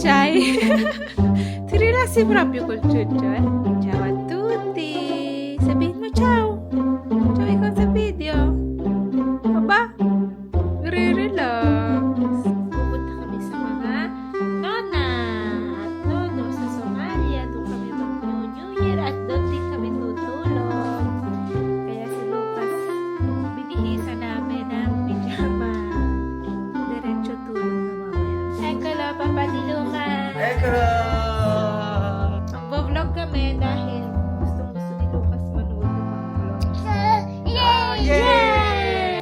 Chuchay. Ti rilassi proprio col ciuccio, eh? Ciao a tutti. Sabihin mo ciao. Ciao ikaw sa video. Aba, re-relax. Pupunta kami sa mga nona at nono sa Somalia. Doon kami mag-New Year at doon din kami tutulog. Kaya si Lucas, binihisa namin ng pijama. Diretso tulog na mamaya. Ekala, Papa di Lucas. Ekara! Mag-vlog kami dahil gustong-gusto ni Lucas manood ng mga vlog. Yay!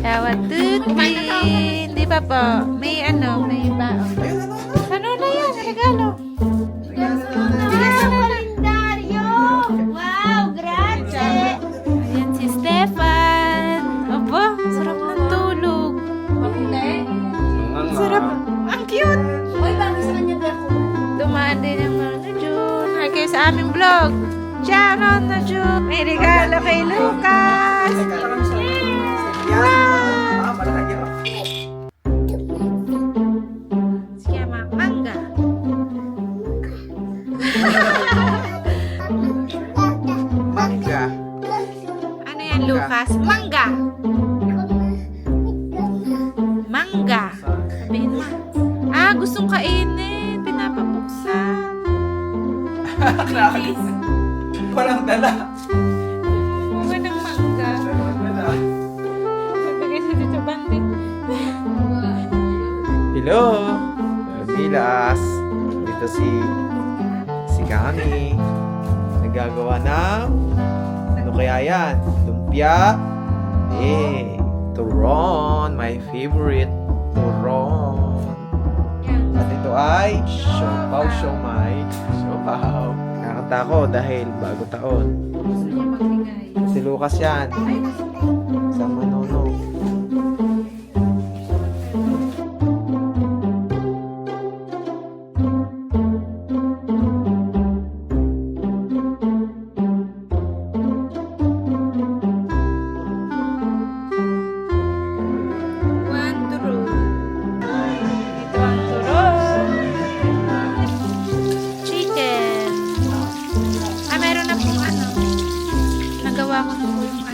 Ciao a tutti! Di ba po? May may baon. Ano na yan? Regalo. Wow, grazie! Ayan si Stefan. Aba, sarap ng tulog. Sarap. Ang cute. Uy, bakit sa kanya ba ako? Dumaan din ang Nona June. Hi kayo sa aming vlog. Ciao, Nona June. May regalo kay Lucas. Si Yama, mangga. Mangga. Ano yan, Lucas? Mangga. Mangga. Sabihin mo. Ah, gustong kainin. Pinapabuksan. Parang dala. Bunga ng mangga. Sabagay sa dito banding. Hello! Bilas. Dito si Kami. Nagagawa ng ano kaya yan? Lumpia. Turon. My favorite. Turon. At ito ay siopaw siomay. Siopaw. Nakakanta ko dahil bago taon. Gusto niya mag-ingay. Si Lucas yan. Sa Manono. One turon. Ito ang turon. Chicken. Ah, meron na pong nagawa ko na po yung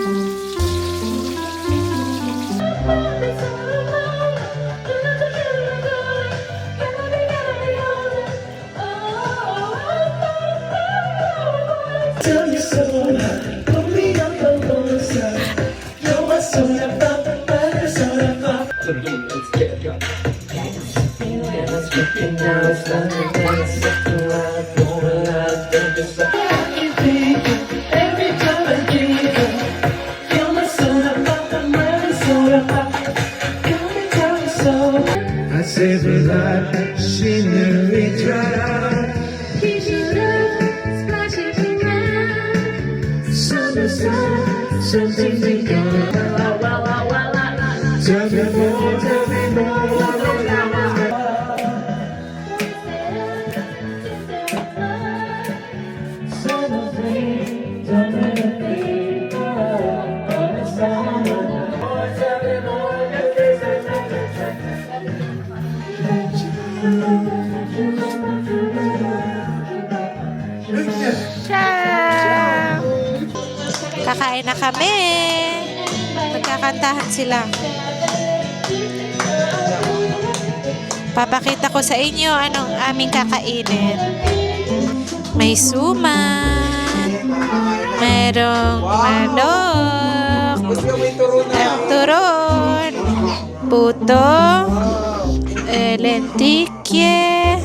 Tell you so, put me on the low side. You're my soda pop, my soda pop. Let's get it. Yeah, it's freaking now, it's not the dance, it's around, going out, don't just every time I dream you. You're my soda pop, my soda pop. Come and tell me so. I say the light, she nearly drowned. Something we got. Tell me more, tell me more. Celebrate, don't let it be. Ciao! Kakain na kami. Magkakantahan sila. Papakita ko sa inyo anong aming kakainin. May suman. Merong manok. Ang turon. Puto. Lentikye.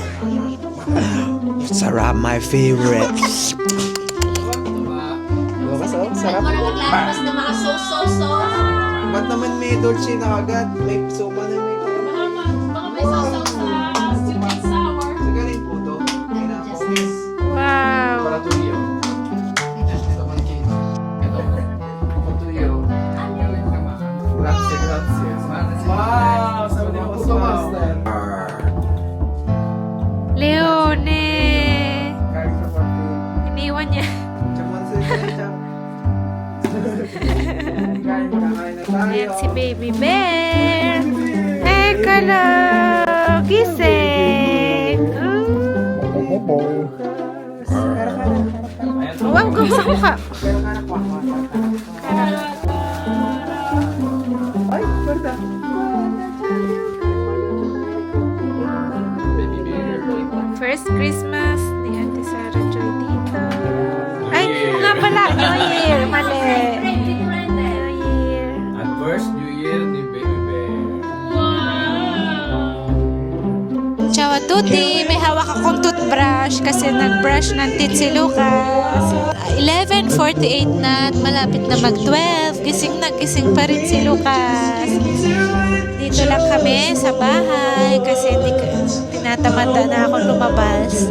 Sarap, my favorite. Lucas, oh, sarap. Ako na naglalabas ng mga sauce. Ba't naman may dolce na agad? May sopa na may Baka may sauce sa sweet and sour. Sa galing po to. Wow! Para tuyo. Grazie, grazie. Wow! Sabi niya po master. Leone! Ayan si Baby Bear. Eka lang. Gising. Wow, gusto ka. Ay, berda. First Christmas ni Auntie Sarah Joy dito. Ay, nga pala. New Year. Mali. New Year. At first New Year ni Baby Bear. Ciao a tutti! May hawak akong toothbrush kasi nag-brush ng teeth si Lucas. 11:48 na at malapit na mag-12. Gising na gising pa rin si Lucas. Dito lang kami sa bahay kasi tinatamad na ako lumabas.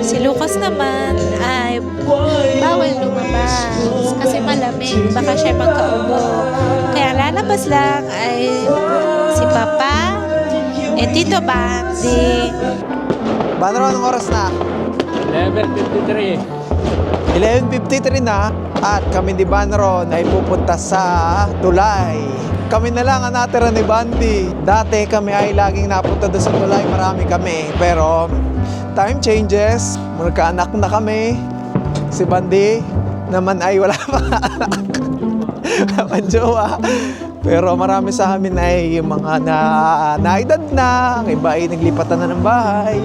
Si Lucas naman ay bawal lumabas kasi malamig. Baka siya magkaubo. Kaya lalabas lang ay si Papa, Tito Bandi. Banro, anong oras na? 11:53. 11:53 na at kami ni Banron ay pupunta sa Tulay. Kami na lang ang natira ni Bandi. Dati kami ay laging napunta doon sa Tulay. Marami kami. Pero time changes. Magkaanak na kami. Si Bandi naman ay wala pa anak. Naman jowa. Pero marami sa amin ay yung mga naedad na. Ang iba ay naglipatan na ng bahay.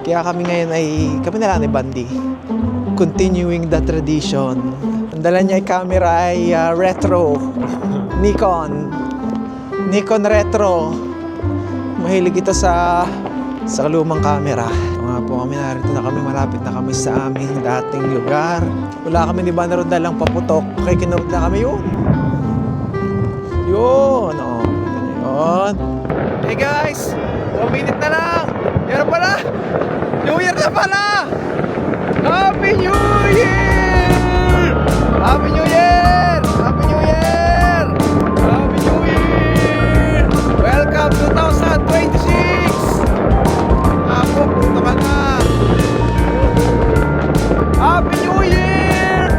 Kaya kami ngayon ay kami na lang ni Bandi. Continuing the tradition. Ang dala niya ay camera ay retro. Nikon Retro. Mahilig ito sa lumang camera. Mga po kami, narito na kami, malapit na kami sa aming dating lugar. Wala kami ni Banaro dalang paputok. Kaya kinood na kami yun. Yun, oh. Yun. Hey guys! 1 minute na lang! Yan na pala! New Year na pala! Happy New Year! Happy New Year! Happy New Year! Happy New Year! Welcome 2026! Ako, punta ka na! Happy New Year!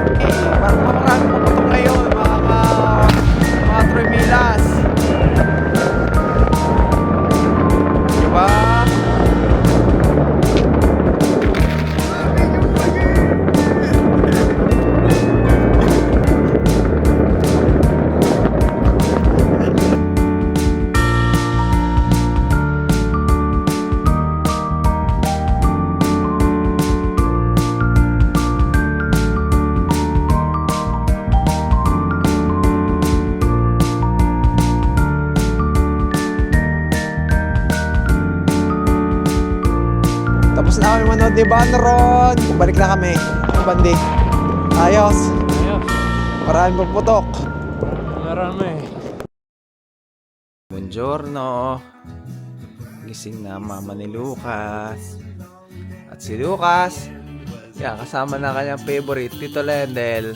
Marami paputok ngayon, mga Tremilas. Diba? Tapos na kami manood ni Banron. Balik na kami. Bandi. Ayos. Ayos. Maraming pagputok. Marami. Buongiorno. Gising na mama ni Lucas. At si Lucas, kasama na kanyang favorite, Tito Lendel.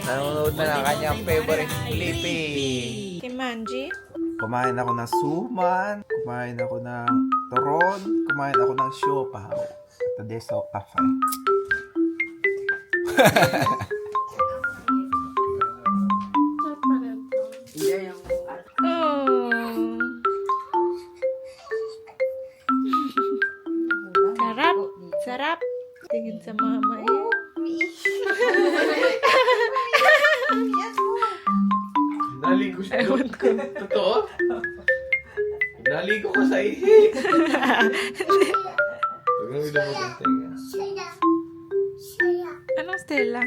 Nanonood na ng kanyang favorite, Flippy. Kimanji? Kumain ako ng suman, kumain ako ng turon, kumain ako ng siopaw. At adesso, cafe. Oh. Sarap. Sarap. Tingin sa mama eh. Naligo siya. Totoo? Naligo ko sa ihi. Huwag nang ilumog ang tenga. Anong Stella?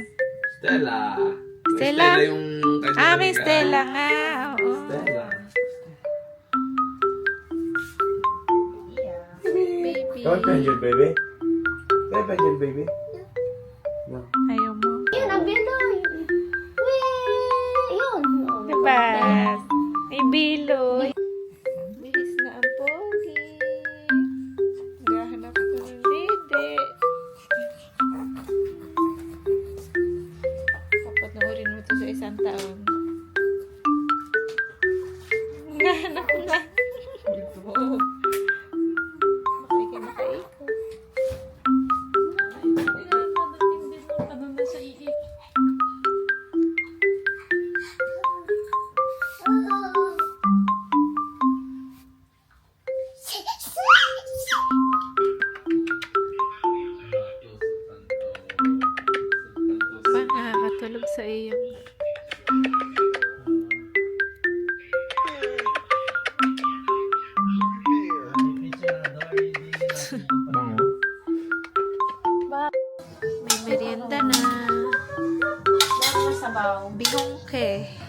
Stella. May Stella? yung kanya. Ah, may Stella nga. Oo. Stella. Baby. Pension, baby? May pension, baby? Ayaw mo. Yun, ang biloy. Wee! Yun. Diba? May biloy. Bihis na ang pogi. Gahanap ko ng dede. Papanoorin mo to sa isang taon. Gahanap na. Bakit ka nakaikot? yung... Bango. May merienda na. Yan masabaw. Bihongke.